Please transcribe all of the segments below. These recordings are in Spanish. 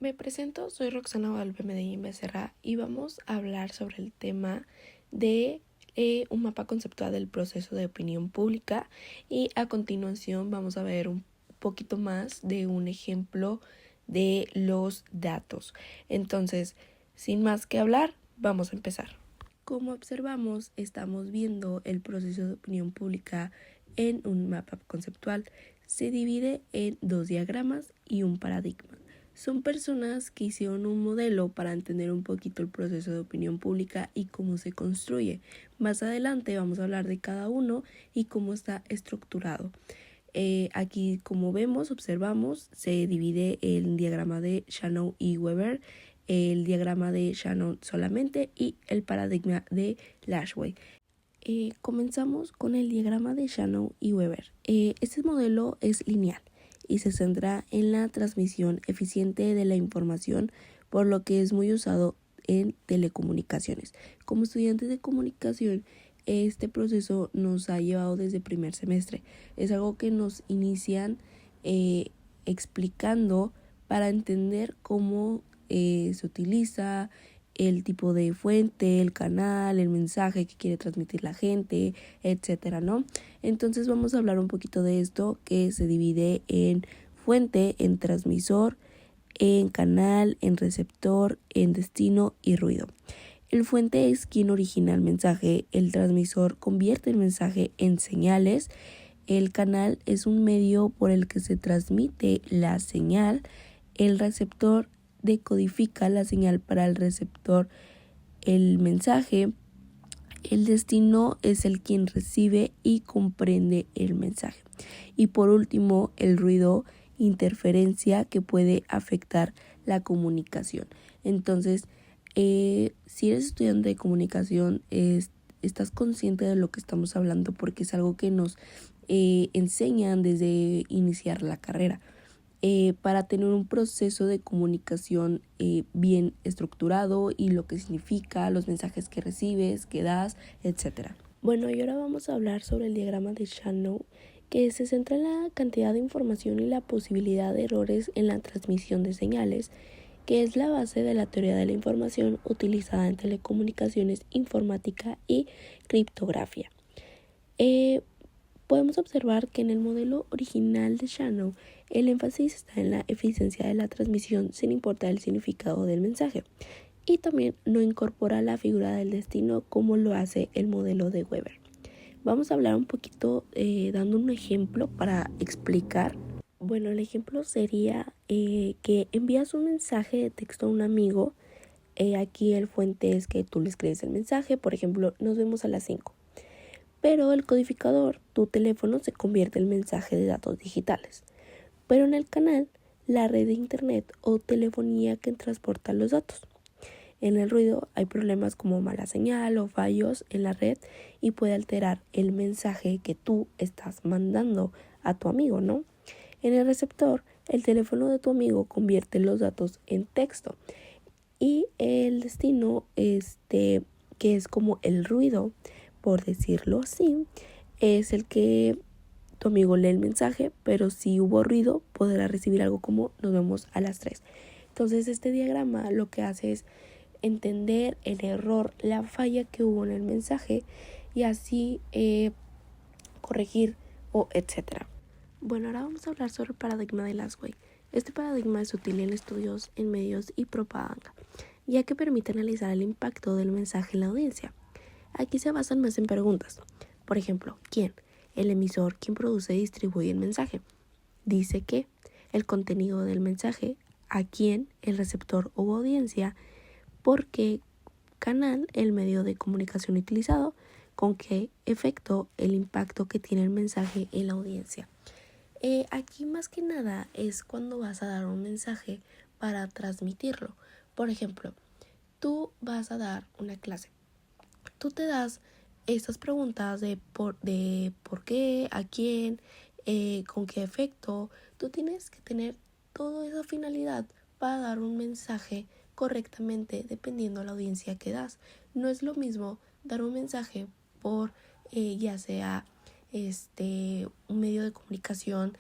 Me presento, soy Roxana Guadalupe Medellín Becerra y vamos a hablar sobre el tema de un mapa conceptual del proceso de opinión pública, y a continuación vamos a ver un poquito más de un ejemplo de los datos. Entonces, sin más que hablar, vamos a empezar. Como observamos, estamos viendo el proceso de opinión pública en un mapa conceptual. Se divide en dos diagramas y un paradigma. Son personas que hicieron un modelo para entender un poquito el proceso de opinión pública y cómo se construye. Más adelante vamos a hablar de cada uno y cómo está estructurado. Aquí, como vemos, observamos, se divide el diagrama de Shannon y Weber, el diagrama de Shannon solamente y el paradigma de Lashway. Comenzamos con el diagrama de Shannon y Weber. Este modelo es lineal y se centra en la transmisión eficiente de la información, por lo que es muy usado en telecomunicaciones. Como estudiantes de comunicación, este proceso nos ha llevado desde primer semestre. Es algo que nos inician explicando para entender cómo se utiliza el tipo de fuente, el canal, el mensaje que quiere transmitir la gente, etcétera, ¿no? Entonces vamos a hablar un poquito de esto, que se divide en fuente, en transmisor, en canal, en receptor, en destino y ruido. El fuente es quien origina el mensaje, el transmisor convierte el mensaje en señales, el canal es un medio por el que se transmite la señal, el receptor decodifica la señal para el receptor, el mensaje, el destino es el quien recibe y comprende el mensaje. Y por último, el ruido, interferencia que puede afectar la comunicación. Entonces, si eres estudiante de comunicación, estás consciente de lo que estamos hablando, porque es algo que nos enseñan desde iniciar la carrera. Para tener un proceso de comunicación bien estructurado y lo que significa, los mensajes que recibes, que das, etc. Bueno, y ahora vamos a hablar sobre el diagrama de Shannon, que se centra en la cantidad de información y la posibilidad de errores en la transmisión de señales, que es la base de la teoría de la información utilizada en telecomunicaciones, informática y criptografía. Podemos observar que en el modelo original de Shannon, el énfasis está en la eficiencia de la transmisión sin importar el significado del mensaje, y también no incorpora la figura del destino como lo hace el modelo de Weber. Vamos a hablar un poquito dando un ejemplo para explicar. Bueno, el ejemplo sería que envías un mensaje de texto a un amigo. Aquí el fuente es que tú le escribes el mensaje, por ejemplo, nos vemos a las 5. Pero el codificador, tu teléfono, se convierte en mensaje de datos digitales. Pero en el canal, la red de internet o telefonía que transporta los datos. En el ruido hay problemas como mala señal o fallos en la red y puede alterar el mensaje que tú estás mandando a tu amigo, ¿no? En el receptor, el teléfono de tu amigo convierte los datos en texto, y el destino, que es como el ruido, por decirlo así, es el que tu amigo lee el mensaje, pero si hubo ruido podrá recibir algo como nos vemos a las 3. Entonces este diagrama lo que hace es entender el error, la falla que hubo en el mensaje, y así corregir o etcétera. Bueno, ahora vamos a hablar sobre el paradigma de Lashway. Este paradigma es útil en estudios en medios y propaganda, ya que permite analizar el impacto del mensaje en la audiencia. Aquí se basan más en preguntas. Por ejemplo, ¿quién? El emisor, quien produce y distribuye el mensaje. Dice que el contenido del mensaje, a quién, el receptor o audiencia, por qué canal, el medio de comunicación utilizado, con qué efecto, el impacto que tiene el mensaje en la audiencia. Aquí más que nada es cuando vas a dar un mensaje para transmitirlo. Por ejemplo, tú vas a dar una clase. Tú te das estas preguntas de por qué, a quién, con qué efecto. Tú tienes que tener toda esa finalidad para dar un mensaje correctamente dependiendo de la audiencia que das. No es lo mismo dar un mensaje por ya sea un medio de comunicación,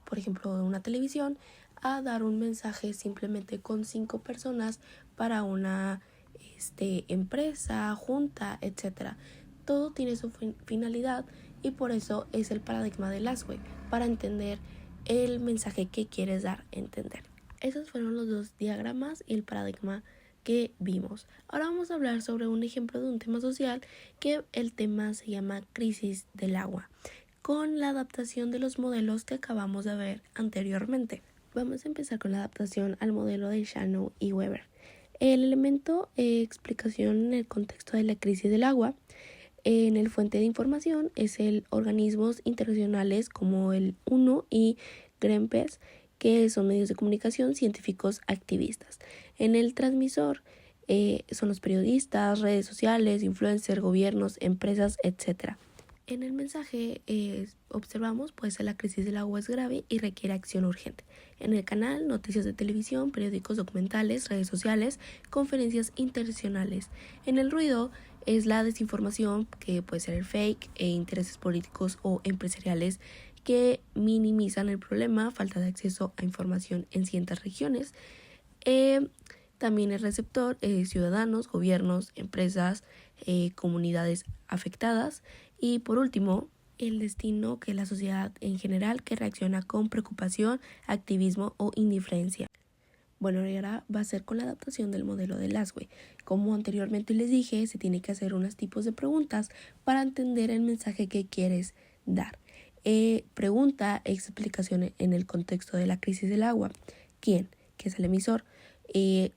por ejemplo una televisión, a dar un mensaje simplemente con 5 personas para una empresa, junta, etc. Todo tiene su finalidad y por eso es el paradigma de Lassway, para entender el mensaje que quieres dar a entender. Esos fueron los 2 diagramas y el paradigma que vimos. Ahora vamos a hablar sobre un ejemplo de un tema social, que el tema se llama crisis del agua, con la adaptación de los modelos que acabamos de ver anteriormente. Vamos a empezar con la adaptación al modelo de Shannon y Weber. El elemento explicación en el contexto de la crisis del agua en el fuente de información es el organismos internacionales como el UNO y Greenpeace, que son medios de comunicación científicos activistas. En el transmisor son los periodistas, redes sociales, influencers, gobiernos, empresas, etc. En el mensaje observamos pues la crisis del agua es grave y requiere acción urgente. En el canal, noticias de televisión, periódicos, documentales, redes sociales, conferencias internacionales. En el ruido es la desinformación, que puede ser el fake, intereses políticos o empresariales que minimizan el problema, falta de acceso a información en ciertas regiones. También el receptor, ciudadanos, gobiernos, empresas, comunidades afectadas. Y por último, el destino, que es la sociedad en general, que reacciona con preocupación, activismo o indiferencia. Bueno, y ahora va a ser con la adaptación del modelo de Lassway. Como anteriormente les dije, se tiene que hacer unos tipos de preguntas para entender el mensaje que quieres dar. Pregunta, explicación en el contexto de la crisis del agua. ¿Quién? ¿Qué es el emisor?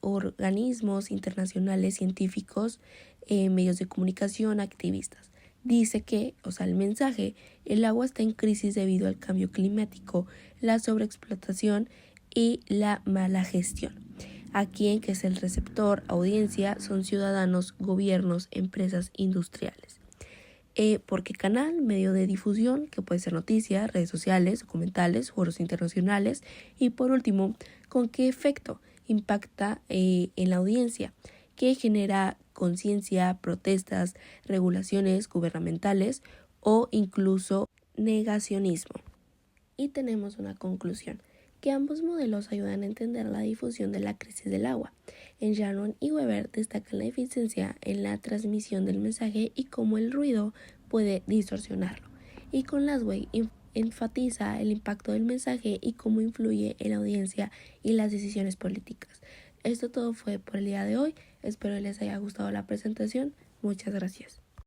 Organismos internacionales, científicos, medios de comunicación, activistas. Dice que, el mensaje, el agua está en crisis debido al cambio climático, la sobreexplotación y la mala gestión. Aquí, que es el receptor, audiencia, son ciudadanos, gobiernos, empresas industriales. ¿Por qué canal? Medio de difusión, que puede ser noticias, redes sociales, documentales, foros internacionales. Y por último, ¿con qué efecto impacta en la audiencia? Que genera conciencia, protestas, regulaciones gubernamentales o incluso negacionismo. Y tenemos una conclusión, que ambos modelos ayudan a entender la difusión de la crisis del agua. En Shannon y Weber destacan la eficiencia en la transmisión del mensaje y cómo el ruido puede distorsionarlo. Y con Lassway enfatiza el impacto del mensaje y cómo influye en la audiencia y las decisiones políticas. Esto todo fue por el día de hoy. Espero les haya gustado la presentación. Muchas gracias.